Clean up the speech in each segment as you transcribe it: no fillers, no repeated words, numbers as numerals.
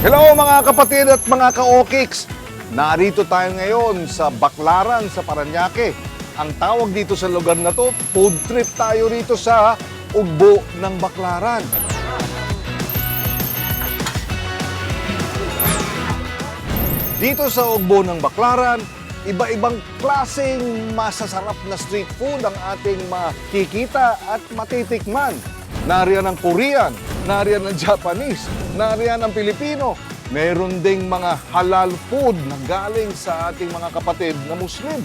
Hello mga kapatid at mga ka-okiks! Narito tayo ngayon sa Baclaran sa Parañaque. Ang tawag dito sa lugar na to, food trip tayo rito sa Ugbo ng Baclaran. Dito sa Ugbo ng Baclaran, iba-ibang klaseng masasarap na street food ang ating makikita at matitikman. Nariyan ang Korean, nariyan ang Japanese, nariyan ang Pilipino. Meron ding mga halal food na galing sa ating mga kapatid na Muslim.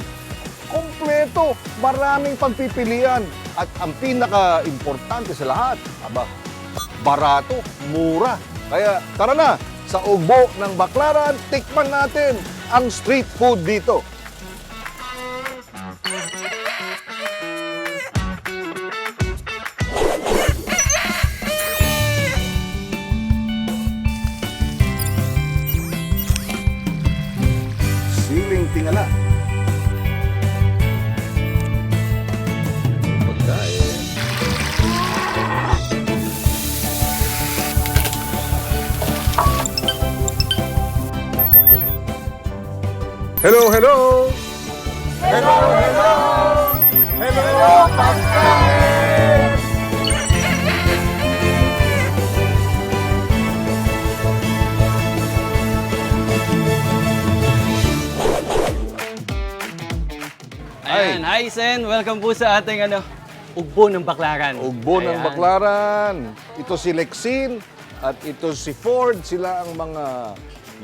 Kompleto, maraming pagpipilian. At ang pinaka-importante sa lahat, barato, mura. Kaya tara na, sa Ugbo ng Baclaran, tikman natin ang street food dito. Siling tingala. Pagkain. Hello, hello! Hello, hello! Hello, pagkain! Ayan, hi Sen! Welcome po sa ating Ugbo ng Baclaran. Ugbo ng Ayan. Baclaran. Ito si Lexine at ito si Ford. Sila ang mga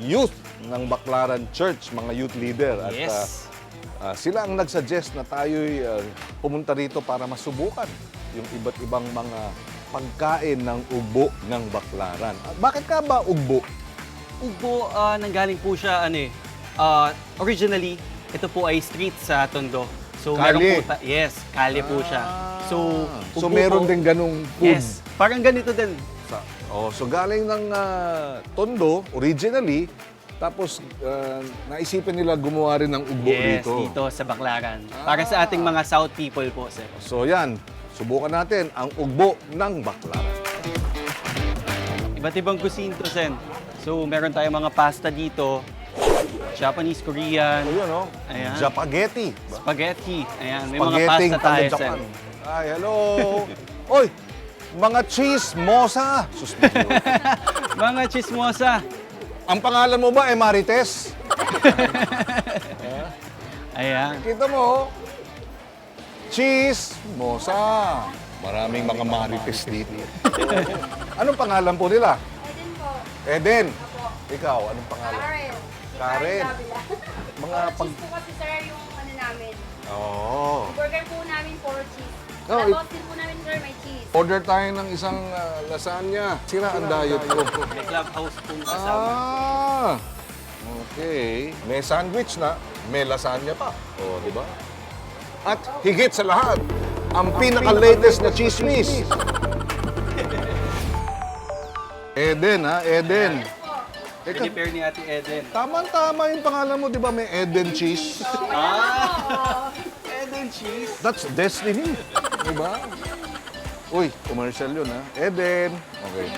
youth ng Baclaran Church, mga youth leader. At Yes. sila ang nagsuggest na tayo'y pumunta rito para masubukan yung iba't ibang mga pagkain ng ugbo ng Baclaran. At bakit ka ba ugbo? Ugbo, nanggaling po siya, originally, ito po ay street sa Tondo. So, Kalye. meron po yes, kalye po siya. So, So ugbo meron po- din ganung food. Yes, parang ganito din. So galing ng Tondo, originally, tapos naisipan nila gumawa rin ng ugbo Yes, dito. dito sa Baclaran. Para sa ating mga South people po, sir. So yan, subukan natin ang ugbo ng Baclaran. Iba't ibang cuisine to, Sen. So, meron tayong mga pasta dito. Japanese, Korean, Ayun, no? Ayan. Japaghetti. spaghetti. Ayan, may mga Spaghetti pasta tayo, taga Sen. Japan. Ay, hello! Oy! Mga cheese mosa! Suspecho. Mga chismosa. Ang pangalan mo ba ay Marites? Ayan. Kita mo, cheese mosa. Maraming mga Marites dito. Anong pangalan po nila? Eden po. Eden. Ikaw, anong pangalan? Karen. Karen. Mga pag... Cheese po kasi sir yung namin. Oo. Burger po namin puro cheese. Oh, Tapos din po namin sir may cheese. Order tayo ng isang lasagna. Sira ang diet ko. May clubhouse po kasama. Ah! Okay. May sandwich na, may lasagna pa. O, di ba? At higit sa lahat, ang pinaka-latest na chismis. Eden, ha? Eden. Teka, Prepare ni Ate Eden. tama-tama yung pangalan mo, di ba? May Eden cheese. Eden cheese. That's destiny. Di ba? Uy, commercial yun, ha? Eden. Okay.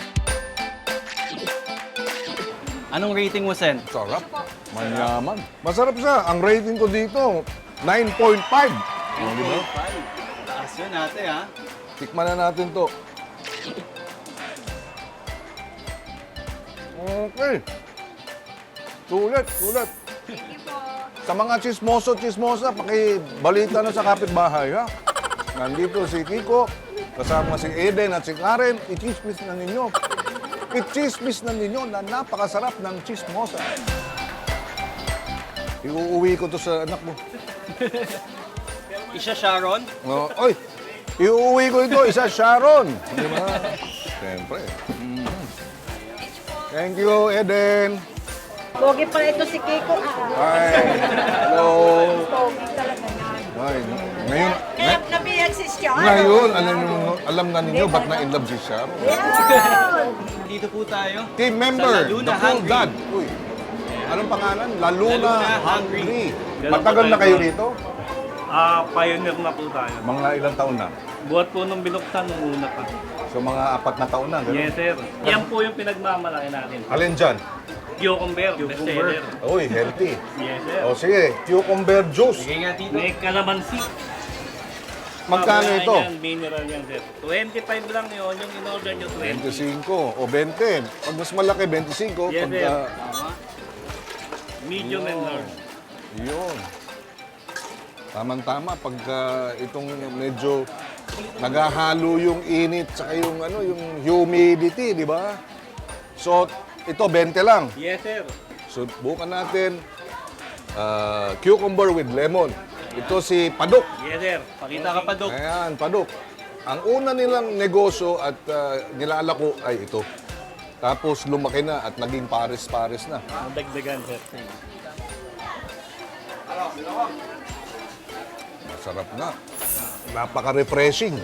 Anong rating mo, Sen? Sarap. Manyaman. Masarap siya. Ang rating ko dito, 9.5. Oh, di ba? Taas yun ate, ha? Tikman na natin to. Okay. Sulit, sulit. Thank you po. Sa mga chismosa, pakibalita na sa kapitbahay, ha? Nandito si Kiko, kasama si Eden at si Karen. I-chismis na ninyo. I-chismis na ninyo na napakasarap ng chismosa. Iuuwi ko to sa anak mo. Isha Sharon. No, oy, iuuwi ko ito, isa Sharon. Di ba? Siyempre. Thank you, Eden. Pogi pala ito si Kiko. Hi. Hello. Pogi talaga yan. Ay, ngayon, Kaya nabiyag si Sharon. ngayon, alam na ninyo ba't na-in-love si Sharon? Dito po tayo. Team Sa member, Luna the full Hungry. dad. Uy, anong pangalan? Laluna Laluna Hungry. Hungry. Matagal na kayo rito? Pioneer na po tayo. Mga ilang taon na? Buhat po nung binuksan nung una pa. So mga 4 na taon na, gano'n? Yes, sir. Yan po yung pinagmamalaki natin. Alin dyan? Cucumber, bestseller. Uy, healthy. Yes, sir. O sige, cucumber juice. Sige nga dito. May calamansi. Magkano Mamaya ito? Yan, mineral yan, sir. 25 lang yun, yung in-order nyo 20. 25 o 20. Pag mas malaki, 25. Yes, Pagka, Medium and large. yun. Tama-tama, pagka itong medyo naghahalo yung init saka yung, yung humidity, di ba? So, ito 20 lang. Yes, sir. So, bukan natin cucumber with lemon. Ito si Padok. Yes, sir. Pakita ka pa, Dok. Ayan, Padok. Ang una nilang negosyo at nilalako ay ito. Tapos lumaki na at naging pares-pares na. Dagdagan, sir. Masarap na. Napaka-refreshing.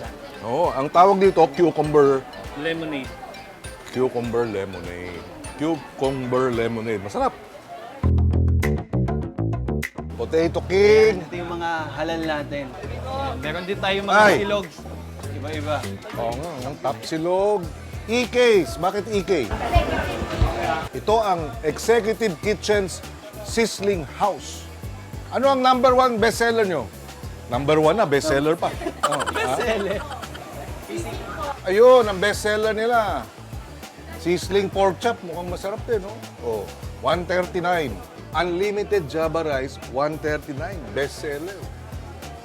Oo, ang tawag dito, cucumber Lemonade. lemonade. Cucumber lemonade. Masarap. Potato King. Ito yung mga halal natin. Meron din tayong mga Ay. silogs. Iba-iba. Oo nga, ang tapsilog. EK's. Bakit EK? Ito ang Executive Kitchen's Sizzling House. Ano ang number 1 bestseller nyo? Number 1 na, bestseller pa. Oh, Sele. ayun, ang bestseller nila. Sizzling pork chop, mukhang masarap din, no? Oh, 139. Unlimited Java rice, 139. Bestseller.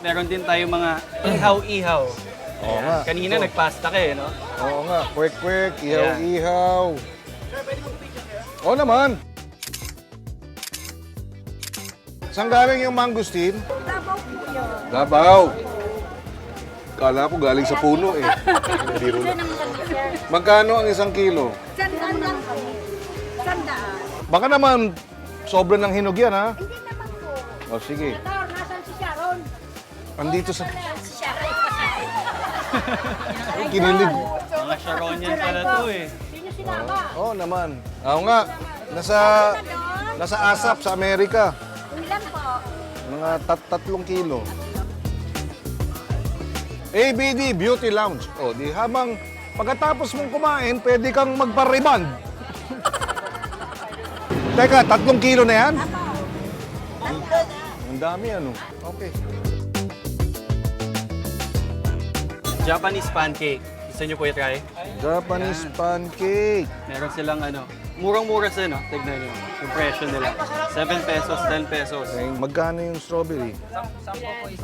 Meron din tayong mga ihaw-ihaw. Oo nga. Kanina nagpasta ka no? Oo nga, kwek-kwek, ihaw-ihaw. Oo naman. Saan galing yung mangustin? Davao po yun. Davao. Kala ko galing sa puno eh. Biro lang. Magkano ang 1 kilo? Sandaan lang po. Sandaan. Baka naman sobra ng hinog yan, ha? Hindi naman po. O sige. Senator, nasan si Sharon? Andito sa... Si Sharon. Ay, kinilig. Mga Sharonian pala to eh. Sino sinama? Oo naman. Oo nga. Nasa ASAP sa Amerika. Ilan po? Mga 3 kilo. ABD Beauty Lounge. O, di habang pagkatapos mong kumain, pwede kang magpa-reband. Teka, 3 kilo na yan? Ang dami ano. Okay. Japanese pancake. Gusto nyo po i-try? Japanese pancake. Meron silang murang-mura sila, no? Tignan nyo. Yung presyo nila. 7 pesos, 10 pesos. Okay, magkano yung strawberry?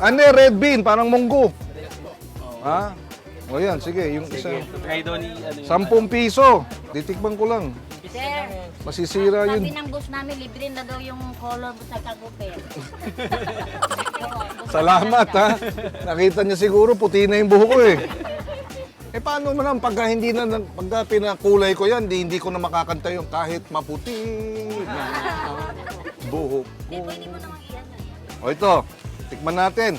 Ano red bean, parang munggo. Ha? O yan, sige, yung isa. Sige, try daw ni 10 piso. Titikman ko lang. Sir, Masisira sabi yun. ng boss namin, libre na daw yung color sa kagupit. Salamat ha. Nakita niya siguro puti na yung buhok ko eh. Eh paano naman pagka pagka pinakulay ko yan, hindi ko na makakanta yung kahit maputi na buhok ko. Pwede mo naman iyan. O ito, tikman natin.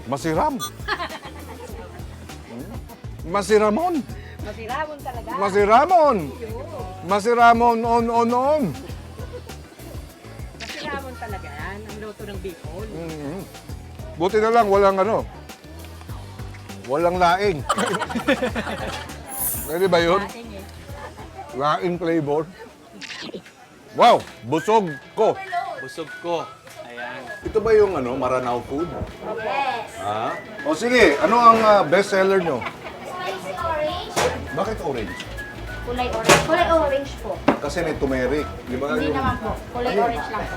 Masiram. Masiramon. Masiramon talaga. Masiramon. Masiramon on. Masiramon talaga yan. Ang luto ng Bicol. Buti na lang, walang laing. Pwede ba yun? Laing flavor. Wow, busog ko. Busog ko. Ayan. Ito ba yung Maranao food? Yes. Ha? O sige, ano ang best seller nyo? Spicy orange. Bakit orange? Kulay orange. Kulay orange po. Kasi may turmeric, di ba? Hindi naman po. Kulay orange lang po.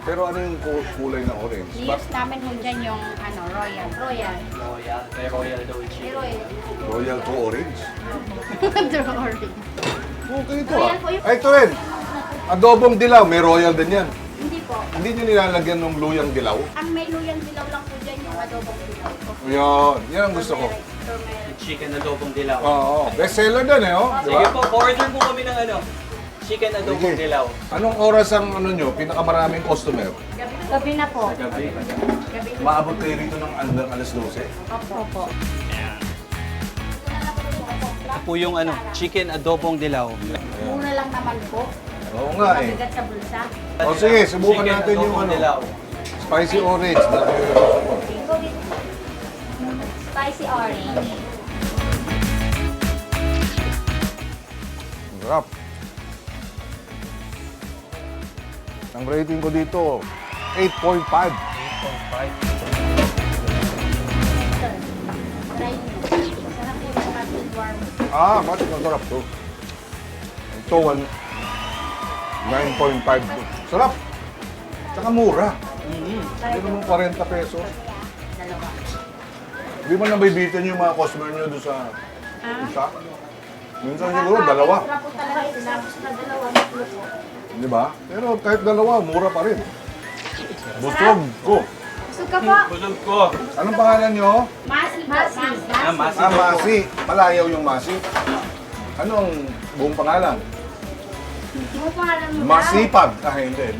Pero ano yung kulay ng orange? I-use namin po dyan yung royal. Royal. Royal. May royal daw yung chicken. Royal. Royal to orange. orange. Okay ito Royal po yung- Ay, ito rin. Adobong dilaw, may royal din yan. Hindi po. Hindi nyo nilalagyan ng luyang dilaw? Ang may luyang dilaw lang po dyan yung adobong dilaw. Yan ang gusto ko. Turmeric. Chicken adobong dilaw. Oo, best seller din eh, oh. Di Sige ba? po, order po kami ng chicken adobong Sige. dilaw. Anong oras ang nyo, pinakamaraming customer? Gabi na po. Gabi. Gabi na. Maabot kayo rito ng hanggang alas 12? Opo. Ito po yung chicken adobong dilaw. Mura lang naman po. Oo nga eh. Mabigat sa bulsa. O sige, subukan Chicken natin yung adobong dilaw. Spicy orange. Spicy orange. Sarap. Ang rating ko dito, 8.5. Try nyo. Sarap po sa custard warm. Ah, mas masarap to. Ito, 9.5. Sarap. Tsaka mura. Hindi naman 40 pesos. Dalawa. Hindi mo nabibitin yung mga customer nyo doon sa isa. Minsan siguro, dalawa. Sarap po talaga ito. Tapos na dalawa. Matlo po. Di ba? Pero kahit dalawa, mura pa rin. Busog ko. Busog ka po. Busog ko. Anong pangalan nyo? Masi. Masi. Masi. Ah, Masi. Malayaw yung Masi. Anong buong pangalan? Ano po alam mo? Masipag. Ah, hindi.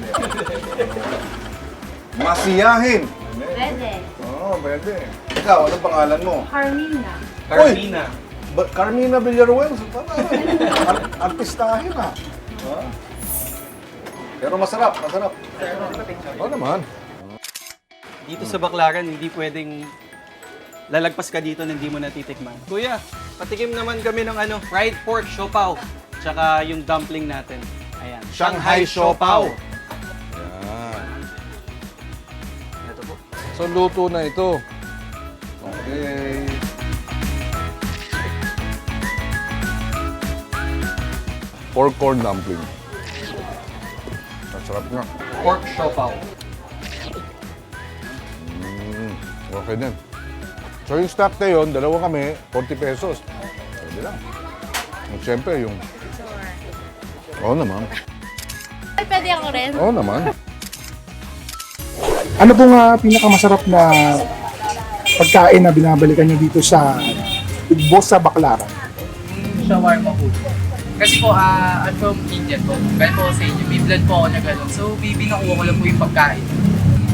Masiyahin. Hindi. Pwede. Oo, pwede. Ikaw, anong pangalan mo? Carmina. Carmina. Carmina Villaruel. Artistahin ah. Ha? Pero masarap, masarap. Oo naman. Dito sa Baclaran, hindi pwedeng lalagpas ka dito na hindi mo natitikman. Kuya, patikim naman kami ng fried pork siopaw. Tsaka yung dumpling natin. Ayan. Shanghai Siopaw. Yan. Ito po. So, luto na ito. Okay. Pork corn dumpling. Ang sarap nga. Pork siopaw. Okay din. So, yung stock na yun, dalawa kami, 40 pesos. Pwede lang. At syempre, yung... Oo naman. Ay, pwede ako rin. Oo naman. Ano pong pinakamasarap na pagkain na binabalikan niyo dito sa Ugbo sa Baclaran? Shawarma po. Kasi po, I'm from India po. Kaya po sa inyo, may blood po ako na gano'n. So, binakuha ko lang po yung pagkain.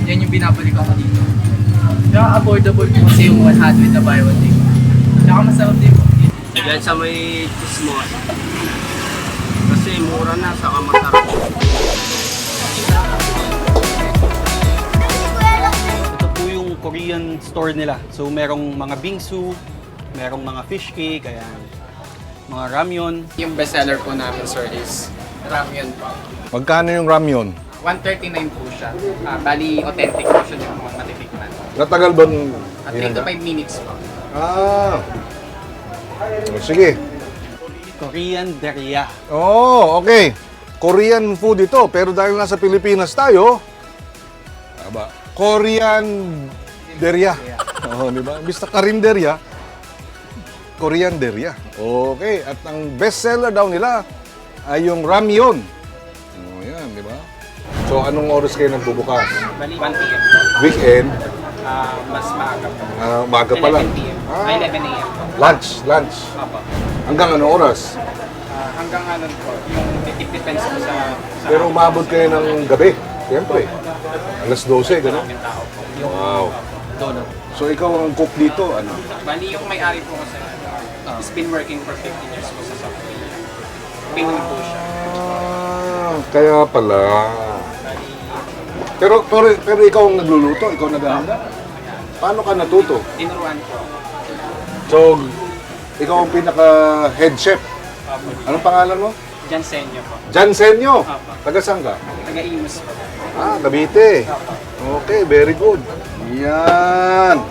Yan yung binabalikan ko dito. Tsaka affordable po kasi yung 100 na buy one day. Tsaka masarap din po. Yan sa may chismos. Kasi mura na, saka masarap. Ito po yung Korean store nila. So, merong mga bingsu, merong mga fish cake, kaya mga ramyon. Yung bestseller po namin, sir, is ramyun po. Magkano yung ramyon? 139 po siya. Bali, authentic po siya yung mga matitikman. Natagal ba ng... 3 to 5 minutes po. Ah. O, sige. Korean Deria. Oh, okay. Korean food ito, pero dahil nasa Pilipinas tayo, Korean derya. Oh, di ba? Imbis na karinderya, Korean derya. Okay, at ang bestseller daw nila ay yung ramyon. Oh, yan, di ba? So, anong oras kayo nagbubukas? Bali, 1 p.m. Weekend? Mas maaga po. Maaga pa lang. 11 p.m. Ah, 11 a.m. lunch. Opo. Hanggang anong oras? Hanggang ano po, yung it depends po sa Pero umabot kayo ng gabi. Siyempre. Alas 12, gano'n? maraming tao po. Wow. Dono. So, ikaw ang cook dito, ano? Bali, yung may-ari po kasi, he's been working for 15 years po sa Subway. Pinoy po siya. Ah, kaya pala. Pero ikaw ang nagluluto, ikaw naghahanda. Paano ka natuto? Tinuruan po. So, ikaw ang pinaka-head chef. Anong pangalan mo? Jansenyo po. Jansenyo. Apa. Taga saan ka? Taga-Imus po. Ah, Cavite. Okay, very good. Yan.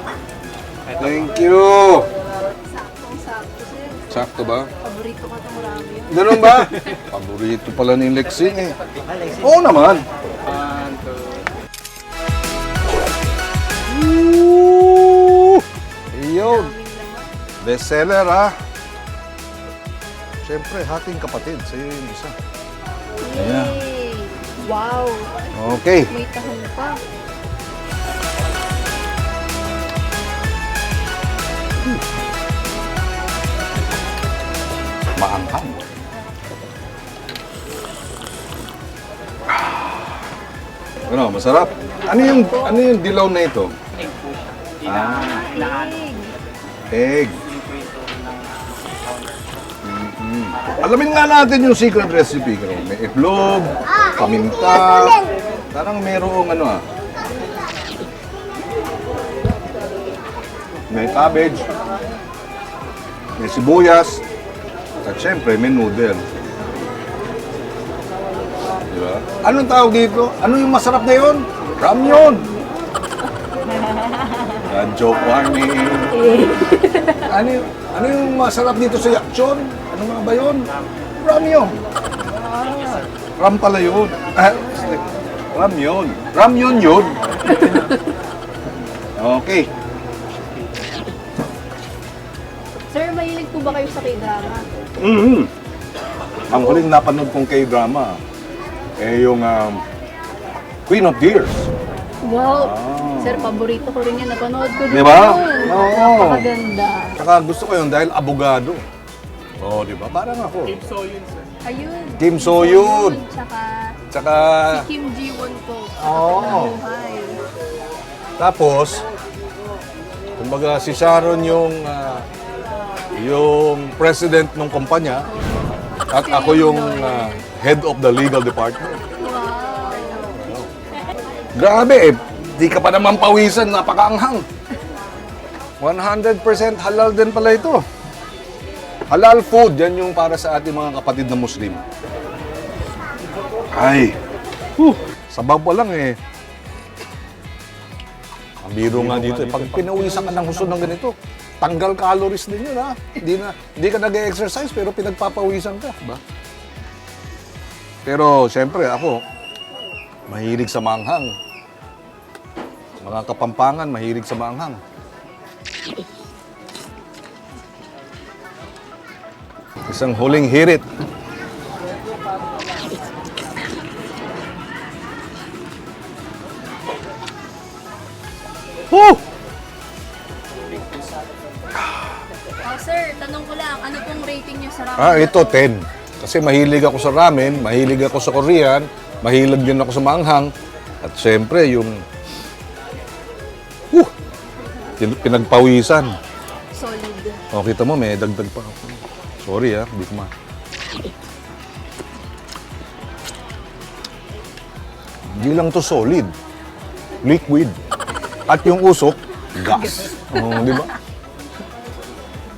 Thank you. Sakto ba? Paborito ko itong ramen. Ganun ba? Paborito pala ni Lexing eh. Oo naman. Woo! Iyon. Bestseller ah. Siyempre, hating kapatid. Sa'yo yung isa. Ayan. Wow! Okay. May tahong pa. Maanghang. Ano, masarap. Ano yung dilaw na ito? Egg po siya. Egg. Alamin nga natin yung secret recipe. May itlog, paminta. Parang merong ano ah. may cabbage, may sibuyas, at syempre may noodle. Diba? Anong tawag dito? Ano yung masarap na yun? Ramyun! Joke warning. Ano yung masarap dito sa Yakchon? Ano nga ba yun? Ramyun. Ram pala yun. Ramyun. Ramyun yun. Okay. Sir, mahilig po ba kayo sa K-drama? Mm-hmm. Ang huling napanood kong K-drama, yung Queen of Tears. Wow! Sir, paborito ko rin yan. Napanood ko din Di ba? yun. Oo. Napakaganda. Tsaka gusto ko yun dahil abogado. Oo, di ba? Parang ako. Ayun. Kim So-yun. Tsaka Tsaka, Kim Ji-won po. Oo. Buhay. tapos, kumbaga si Sharon yung president ng kumpanya at ako yung head of the legal department. Wow! Grabe eh, di ka pa naman pawisan, napakaanghang. 100% halal din pala ito. Halal food, yan yung para sa ating mga kapatid na Muslim. Ay, sabaw pa lang eh. Ang biro nga dito eh, pag pinawisan ka ng husto ng ganito, tanggal calories din yun ha. Hindi ka nag-exercise pero pinagpapawisan ka. Ba? Pero siyempre ako, mahilig sa manghang. Mga Kapampangan, mahilig sa manghang. Isang huling hirit. Woo! Sir, tanong ko lang, ano pong rating niyo sa ramen? Ito 10. Kasi mahilig ako sa ramen, mahilig ako sa Korean, mahilig din ako sa manghang. At siyempre, yung pinagpawisan. Solid. O, kita mo, may dagdag pa ako. Sorry hindi ko Hindi lang to solid. Liquid. At yung usok, gas. Di ba?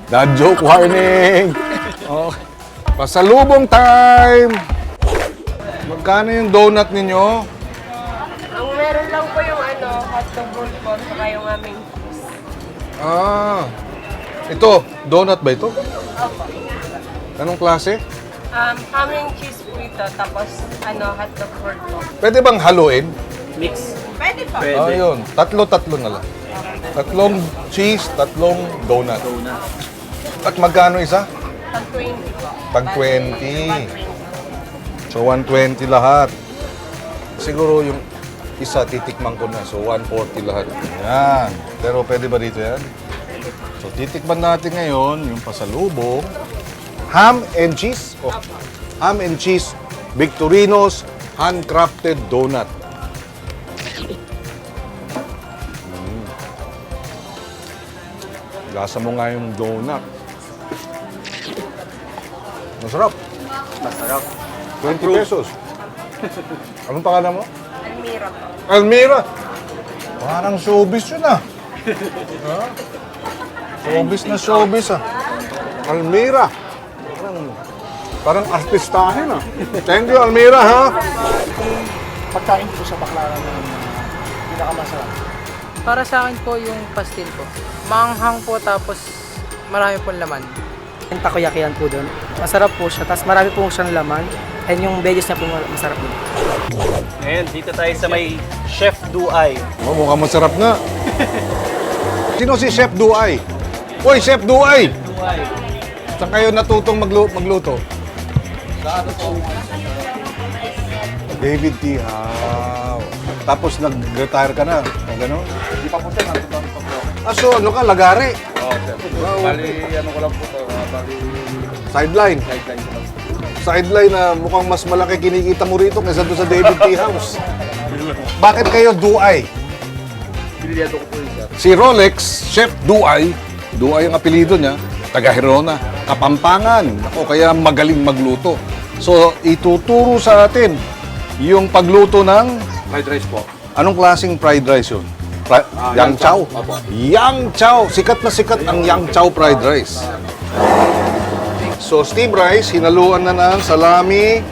Dad joke warning! Okay. Pasalubong time! Magkano yung donut ninyo? Ang meron lang po yung hotdog roll po, saka yung aming Ito, donut ba ito? Anong klase? aming cheese po ito, tapos hotdog roll po. Pwede bang haluin? Mix. Pwede po. Yun. Tatlo na lang. Tatlong cheese, tatlong donut. At magkano isa? Tag 20 po. Tag 20. So, 120 lahat. Siguro yung isa titikman ko na. So, 140 lahat. Yan. Pero pwede ba dito yan? So, titikman natin ngayon yung pasalubong. Ham and cheese. Ham and cheese. Victorino's handcrafted donut. Lasa mo nga yung donut. Masarap. Masarap. 20 pesos. Anong pangalan mo? Almira po. Almira. Parang showbiz yun ha? Showbiz Almira. Parang artistahin Thank you, Almira ha? Pagkain po sa Baclaran ng pinakamasarap. Para sa akin po yung pastil po. Manghang po tapos marami pong laman. Yung takoyakian po doon. Masarap po siya, tapos marami po siyang laman. And yung veggies niya po masarap din. Ngayon, dito tayo sa may Chef Duay. Mukhang masarap nga. Sino si Chef Duay? Hoy, Chef Duay! Duay. Saan kayo natutong magluto? Sa ano po? David T. Howe. Tapos nag-retire ka na? O gano'n? Hindi pa po siya, natutunan pa po. So ano ka, lagari? Oo, sir. Bali, ano ko lang po ito, bali, Sideline. guideline ko lang. Sideline na mukhang mas malaki kinikita mo rito kaysa doon sa David T. House. Bakit kayo Duay? Piniliado ko po yun, sir. Si Rolex, Chef Duay, Duay ang apelido niya, taga Hirona, Kapampangan. Ako, kaya magaling magluto. So, ituturo sa atin yung pagluto ng Fried rice po. anong klaseng fried rice yun? Yang Chow. Opo. Yang Chow. Sikat na sikat ang Yang Chow fried rice. So, steam rice, hinaluan na ng salami,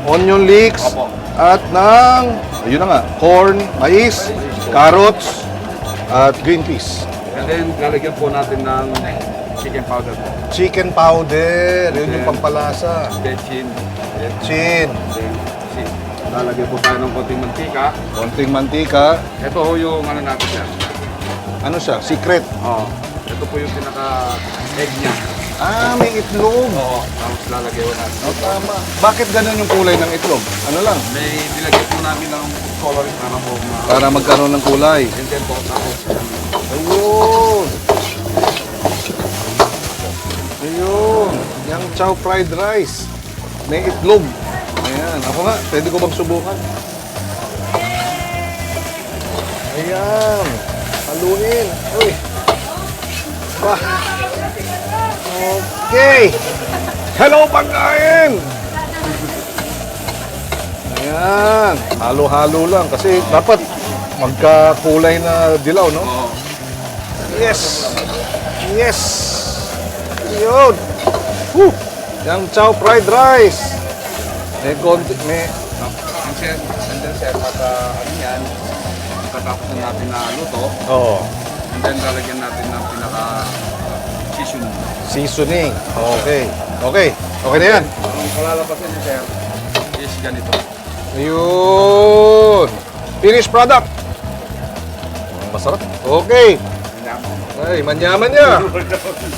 onion leeks, Opo. at ng, yun na nga, corn, mais, carrots, at green peas. And then, lalagyan po natin ng chicken powder po. Chicken powder, yun yung pampalasa. Bechin. Chin, Then, lalagyan po tayo ng konting mantika. konting mantika. Ito ho yung ano natin yan. Ano siya? Secret. Oo. Ito po yung pinaka-egg niya. Ah, may itlog. Oo. Tapos lalagyan po natin. Oh, tama. Bakit ganun yung kulay ng itlog? Ano lang? May nilagyan po namin ng coloring para po Para magkaroon ng kulay. And then po, tapos Ayun. Ayun. Yang Chow fried rice. May itlog. Ayan. Ako nga, pwede ko bang subukan? Ayan. Haluin. Uy. Bah. Okay. Hello, pagkain! Ayan. Halo-halo lang. Kasi dapat magkakulay na dilaw, no? Oo. Yes! Yes! Yun! Woo! Yang Chow fried rice! May konti, may... And then sir, at ano yan, pagkatapos na natin na luto, Oo. and then lalagyan natin ng pinaka-seasoning. Seasoning. Okay. Okay. Okay na yan. Ang kalalabasan niya sir, is ganito. Ayun! Finished product! Masarap. Okay. Ay, manyaman niya.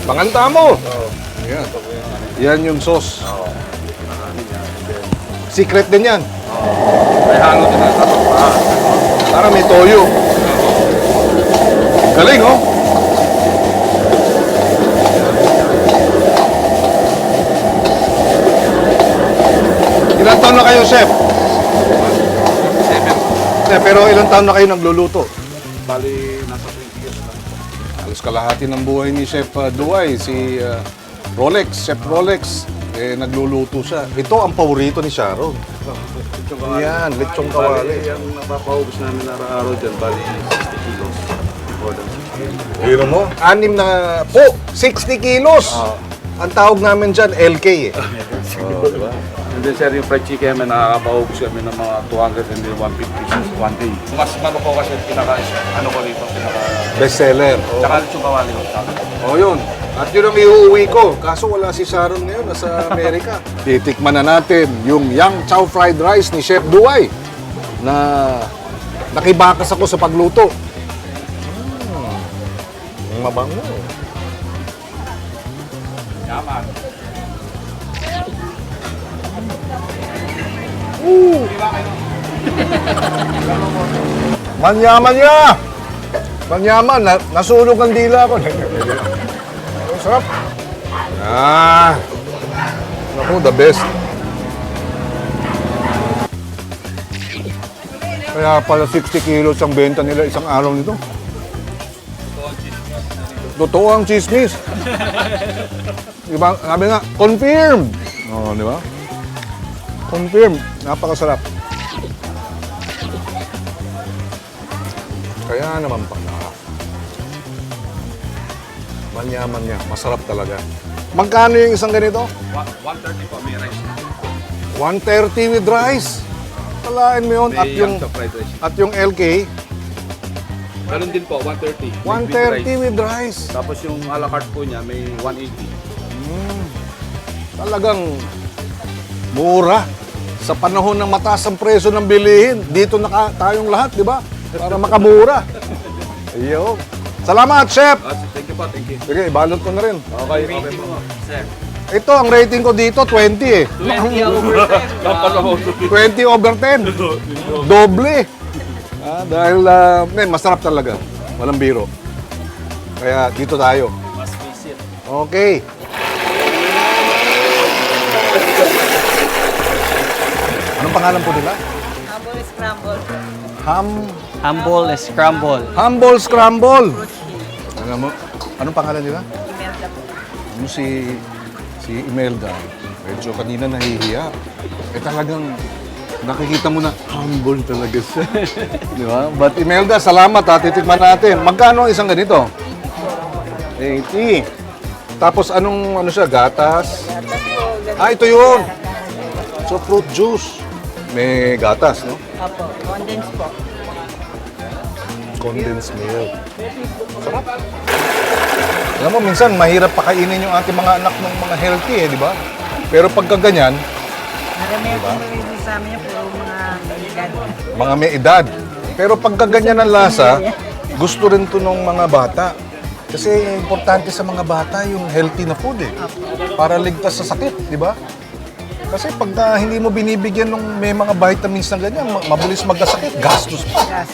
Panganta mo. Yan. Yan yung sauce. Secret din yan. May halo din na tapos pa. Para may toyo. Galing, oh. Ilang taon na kayo, chef? 7. Pero ilang taon na kayo nagluluto? Bali, nasa 20 years na. Halos kalahati ng buhay ni Chef Duay, si Rolex, Chef Rolex, nagluluto siya. Ito ang paborito ni Sharon. Yan, lechong kawali. Bali, ang napapaubos namin araw-araw dyan, bali 60 kilos. More than 60 kilos. Hiro mo? 6 na po, 60 kilos. Ang tawag namin dyan, LK eh. Diba? And then sir, yung fried chicken, may nakakapaubos kami ng mga 200 and then 150 pieces one day. Mas ano po kasi ano ko dito, Bestseller. tsaka lechong kawali ko. Oh, yun. At yun ang iuwi ko. Kaso wala si Sharon ngayon, nasa Amerika. Titikman na natin yung Yang Chow fried rice ni Chef Duay na nakibakas ako sa pagluto. Mabango. Yaman. Manyaman niya! Manyaman, nasunog ang dila ko. Ang sarap. Naku, the best. Kaya pala 60 kilos ang benta nila isang araw nito. Totoo ang chismis. Diba? Sabi nga, confirm! Oo, di ba? Confirm. Napakasarap. Kaya naman pala. Manyaman niya. Masarap talaga. Magkano yung isang ganito? 130 po, may rice. 130 with rice. Kalain mo yun. May yang sa fried rice. At yung LK, Ganun din po, 130. 130 with rice. Tapos yung a la carte po niya, may 180. Talagang mura. Sa panahon ng mataas ang presyo ng bilihin, dito na tayong lahat, di ba? Para makamura. Iyo. Salamat, Chef! Thank you po, thank you. Sige, ibalot ko na rin. Okay, okay po. Sir, Ito, ang rating ko dito, 20 eh. 20 over 10. 20 over 10. Doble. Dahil masarap talaga. Walang biro. Kaya dito tayo. Must visit. Okay. Anong pangalan po nila? Humble scramble. Humble scramble. Humble Scramble. Alam mo, anong pangalan nila? Imelda po. Yung si Imelda. Medyo kanina nahihiya. Talagang nakikita mo na humble talaga siya. Di ba? But Imelda, salamat ha. Titikman natin. Magkano ang isang ganito? 80. Tapos anong ano siya? Gatas? Ah, ito yun. So fruit juice. May gatas, no? Opo, condensed po. Condensed milk. Sarap. Alam mo, minsan mahirap pakainin yung ating mga anak ng mga healthy di ba? Pero pagka ganyan, Marami akong nabibig sa amin po mga kaibigan. mga may edad. Pero pagka ganyan ang lasa, gusto rin to ng mga bata. Kasi importante sa mga bata yung healthy na food para ligtas sa sakit, di ba? Kasi pag hindi mo binibigyan ng may mga vitamins na ganyan, mabilis magkasakit, gastos pa.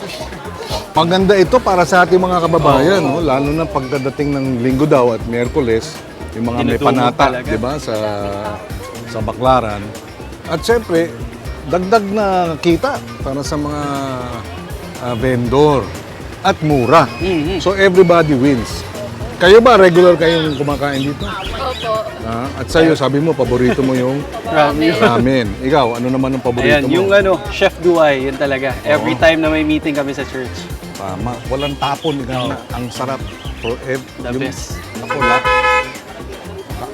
Maganda ito para sa ating mga kababayan, no? Lalo na pagdadating ng linggo daw at Miyerkules, yung mga may Tinutulog panata, talaga. di ba, sa Baclaran. At syempre, dagdag na kita para sa mga vendor at mura. So everybody wins. Kayo ba regular kayong kumakain dito? Opo. At sa'yo, sabi mo, paborito mo yung ramen. Ikaw, ano naman ang paborito Ayan, mo? yung Chef Duay, yun talaga. Every time na may meeting kami sa church. Tama. Walang tapon. Ikaw na. Ang sarap. The best. Ako,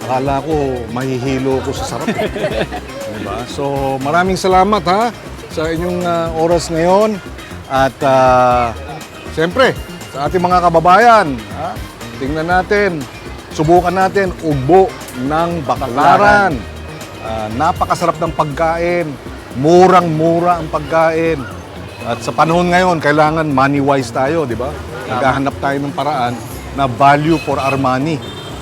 akala ko, mahihilo ko sa sarap. Diba? So, maraming salamat ha sa inyong oras ngayon. At siyempre, sa ating mga kababayan, tingnan natin, subukan natin ugbo ng Baclaran. Napakasarap ng pagkain, murang-mura ang pagkain. At sa panahon ngayon, kailangan money-wise tayo, di ba? Naghahanap tayo ng paraan na value for our money,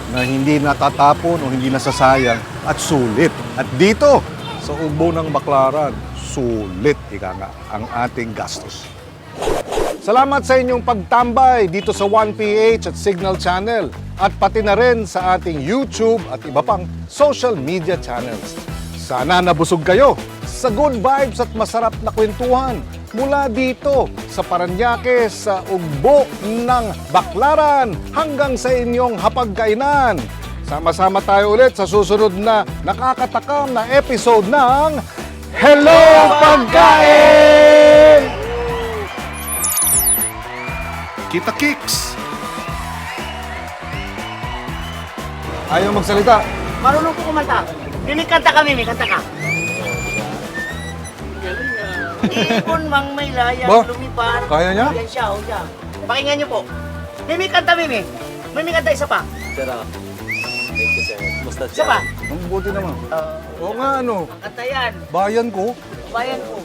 na hindi natatapon o hindi nasasayang at sulit. At dito, sa ugbo ng Baclaran, sulit, ika nga, ang ating gastos. Salamat sa inyong pagtambay dito sa 1PH at Signal Channel at pati na rin sa ating YouTube at iba pang social media channels. Sana nabusog kayo sa good vibes at masarap na kwentuhan mula dito sa Parañaque sa ugbo ng Baclaran hanggang sa inyong hapagkainan. Sama-sama tayo ulit sa susunod na nakakatakam na episode ng Hello Pagkain! Kita Kicks! Ayaw magsalita. Marunong po kumanta. Mimi, kanta ka, Mimi, kanta ka. Ibon mang may layang Ba? lumipad. Kaya niya? Yan siya, o siya. Pakinggan niyo po. Mimi, kanta, Mimi. Mimi, kanta isa pa. Isa pa. Ang buti naman. Oo nga ano, Kanta yan. bayan ko. Bayan ko.